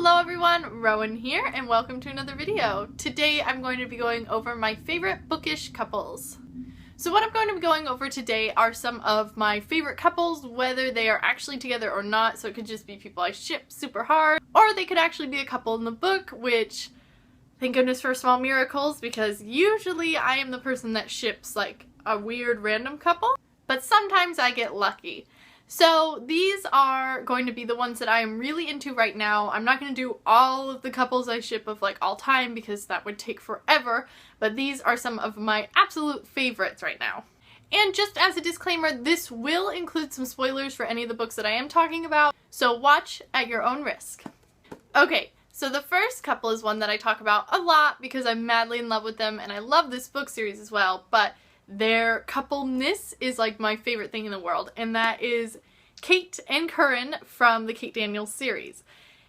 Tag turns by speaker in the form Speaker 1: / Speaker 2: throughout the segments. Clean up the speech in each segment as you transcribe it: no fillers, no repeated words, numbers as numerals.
Speaker 1: Hello everyone, Rowan here, and welcome to another video. Today I'm going to be going over my favorite bookish couples. So what I'm going to be going over today are some of my favorite couples, whether they are actually together or not, so it could just be people I ship super hard, or they could actually be a couple in the book, which, thank goodness for small miracles, because usually I am the person that ships like a weird random couple, but sometimes I get lucky. So these are going to be the ones that I am really into right now. I'm not going to do all of the couples I ship of like all time because that would take forever, but these are some of my absolute favorites right now. And just as a disclaimer, this will include some spoilers for any of the books that I am talking about, so watch at your own risk. Okay, so the first couple is one that I talk about a lot because I'm madly in love with them and I love this book series as well, but their coupleness is like my favorite thing in the world, and that is Kate and Curran from the Kate Daniels series.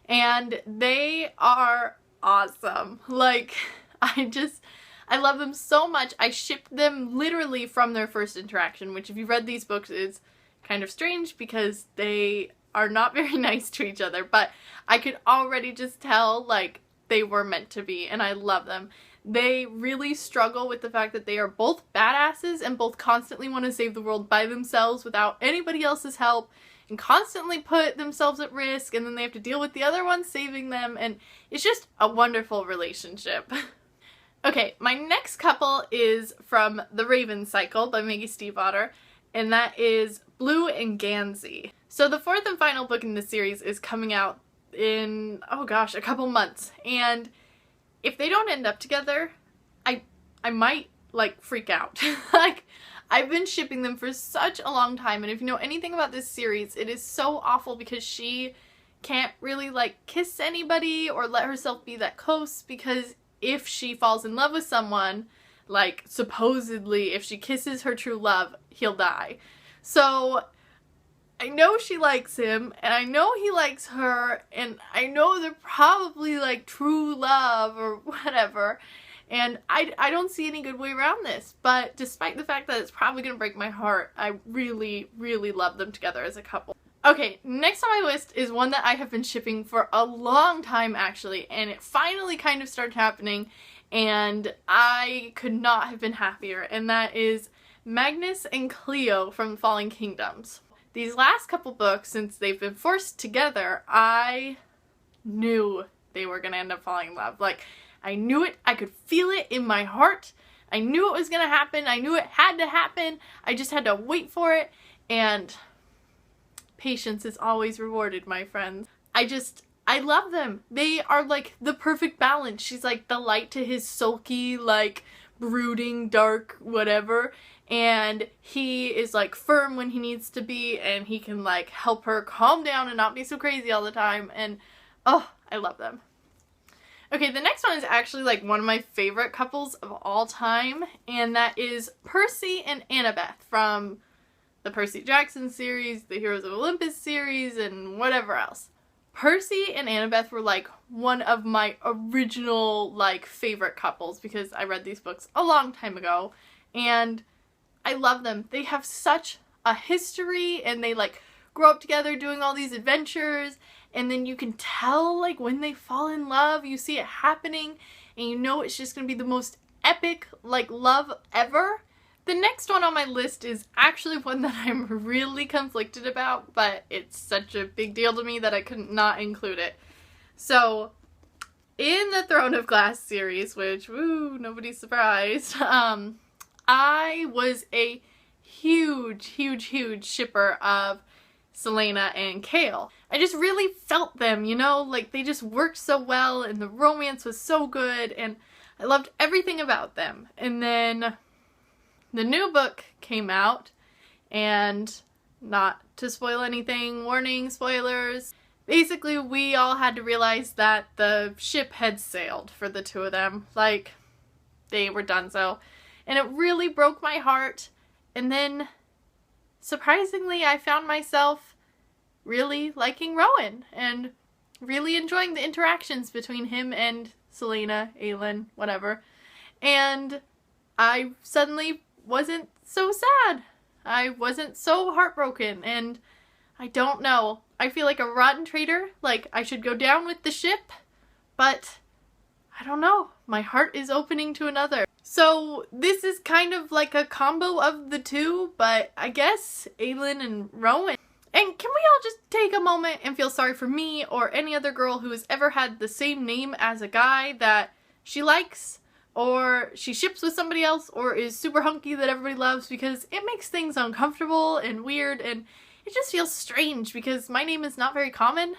Speaker 1: And they are awesome. Like, I love them so much. I shipped them literally from their first interaction, which if you've read these books is kind of strange because they are not very nice to each other, but I could already just tell like they were meant to be, and I love them. They really struggle with the fact that they are both badasses and both constantly want to save the world by themselves without anybody else's help and constantly put themselves at risk, and then they have to deal with the other one saving them, and it's just a wonderful relationship. Okay, my next couple is from The Raven Cycle by Maggie Stiefvater, and that is Blue and Gansey. So the fourth and final book in the series is coming out in, oh gosh, a couple months, and if they don't end up together, I might, like, freak out. Like, I've been shipping them for such a long time, and if you know anything about this series, it is so awful because she can't really, like, kiss anybody or let herself be that close, because if she falls in love with someone, like, supposedly, if she kisses her true love, he'll die. So I know she likes him, and I know he likes her, and I know they're probably like true love or whatever, and I don't see any good way around this, but despite the fact that it's probably gonna break my heart, I really, really love them together as a couple. Okay, next on my list is one that I have been shipping for a long time actually, and it finally kind of started happening, and I could not have been happier, and that is Magnus and Cleo from Fallen Kingdoms. These last couple books, since they've been forced together, I knew they were going to end up falling in love. Like, I knew it. I could feel it in my heart. I knew it was going to happen. I knew it had to happen. I just had to wait for it. And patience is always rewarded, my friends. I love them. They are like the perfect balance. She's like the light to his sulky, like, brooding, dark, whatever. And he is like firm when he needs to be, and he can like help her calm down and not be so crazy all the time, and oh, I love them. Okay, the next one is actually like one of my favorite couples of all time, and that is Percy and Annabeth from the Percy Jackson series, the Heroes of Olympus series, and whatever else. Percy and Annabeth were like one of my original like favorite couples because I read these books a long time ago, and I love them. They have such a history, and they like grow up together doing all these adventures, and then you can tell like when they fall in love, you see it happening, and you know it's just gonna be the most epic like love ever. The next one on my list is actually one that I'm really conflicted about, but it's such a big deal to me that I could not include it. So in the Throne of Glass series, which, woo, nobody's surprised, I was a huge shipper of Selena and Kale. I just really felt them, you know, like they just worked so well, and the romance was so good, and I loved everything about them. And then the new book came out, and not to spoil anything, warning, spoilers, basically we all had to realize that the ship had sailed for the two of them. Like, they were done so. And it really broke my heart. And then, surprisingly, I found myself really liking Rowan and really enjoying the interactions between him and Selena, Aelin, whatever. And I suddenly wasn't so sad. I wasn't so heartbroken, and I don't know. I feel like a rotten traitor, like I should go down with the ship, but I don't know. My heart is opening to another. So this is kind of like a combo of the two, but I guess Aelin and Rowan. And can we all just take a moment and feel sorry for me or any other girl who has ever had the same name as a guy that she likes or she ships with somebody else or is super hunky that everybody loves, because it makes things uncomfortable and weird and it just feels strange because my name is not very common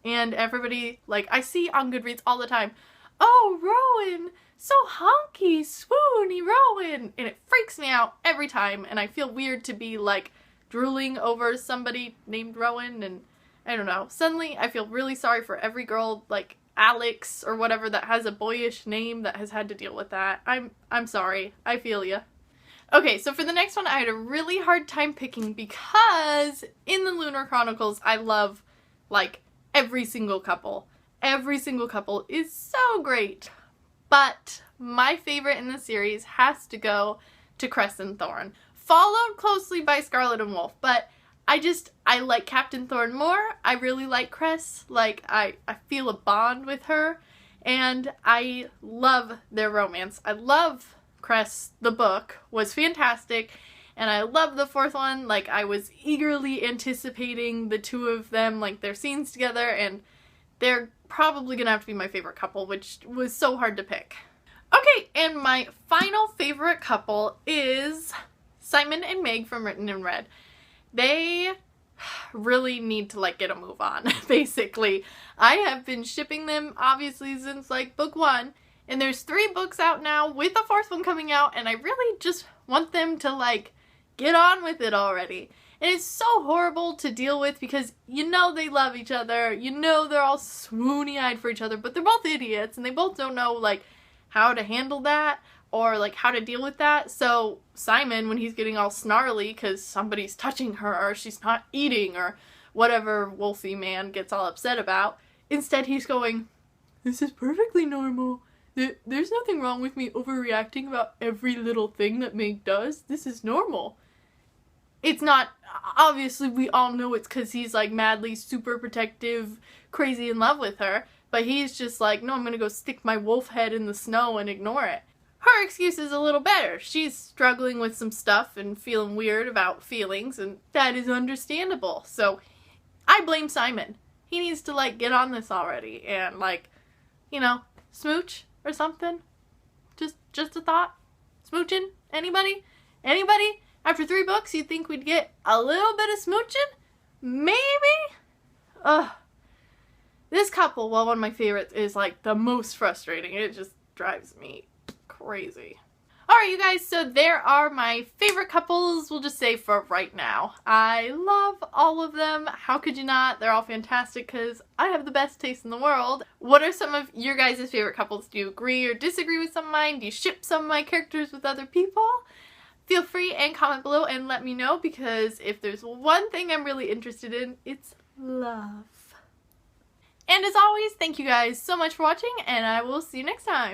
Speaker 1: and everybody, like, I see on Goodreads all the time, "Oh, Rowan, so hunky, swoony Rowan," and it freaks me out every time and I feel weird to be like drooling over somebody named Rowan, and I don't know. Suddenly I feel really sorry for every girl like Alex or whatever that has a boyish name that has had to deal with that. I'm sorry. I feel ya. Okay, so for the next one I had a really hard time picking because in the Lunar Chronicles I love like every single couple. Every single couple is so great. But my favorite in the series has to go to Cress and Thorn. Followed closely by Scarlet and Wolf, but I like Captain Thorn more. I really like Cress. Like, I feel a bond with her, and I love their romance. I love Cress. The book was fantastic, and I love the fourth one. Like, I was eagerly anticipating the two of them, like, their scenes together, and they're probably gonna have to be my favorite couple, which was so hard to pick. Okay, and my final favorite couple is Simon and Meg from Written in Red. They really need to like get a move on, basically. I have been shipping them obviously since like book 1, and there's 3 books out now with a 4th one coming out, and I really just want them to like get on with it already. And it's so horrible to deal with because you know they love each other, you know they're all swoony-eyed for each other, but they're both idiots and they both don't know like how to handle that or like how to deal with that. So Simon, when he's getting all snarly because somebody's touching her or she's not eating or whatever wolfy man gets all upset about, instead he's going, "This is perfectly normal. There's nothing wrong with me overreacting about every little thing that Meg does. This is normal." It's not, obviously we all know it's because he's like madly super protective, crazy in love with her, but he's just like, "No, I'm gonna go stick my wolf head in the snow and ignore it." Her excuse is a little better. She's struggling with some stuff and feeling weird about feelings, and that is understandable. So I blame Simon. He needs to like get on this already and like, you know, smooch or something. Just a thought. Smooching? Anybody? Anybody? After 3 books, you'd think we'd get a little bit of smooching? Maybe? Ugh. This couple, well, one of my favorites, is like the most frustrating. It just drives me crazy. Alright, you guys, so there are my favorite couples, we'll just say for right now. I love all of them. How could you not? They're all fantastic because I have the best taste in the world. What are some of your guys' favorite couples? Do you agree or disagree with some of mine? Do you ship some of my characters with other people? Feel free and comment below and let me know, because if there's one thing I'm really interested in, it's love. And as always, thank you guys so much for watching, and I will see you next time.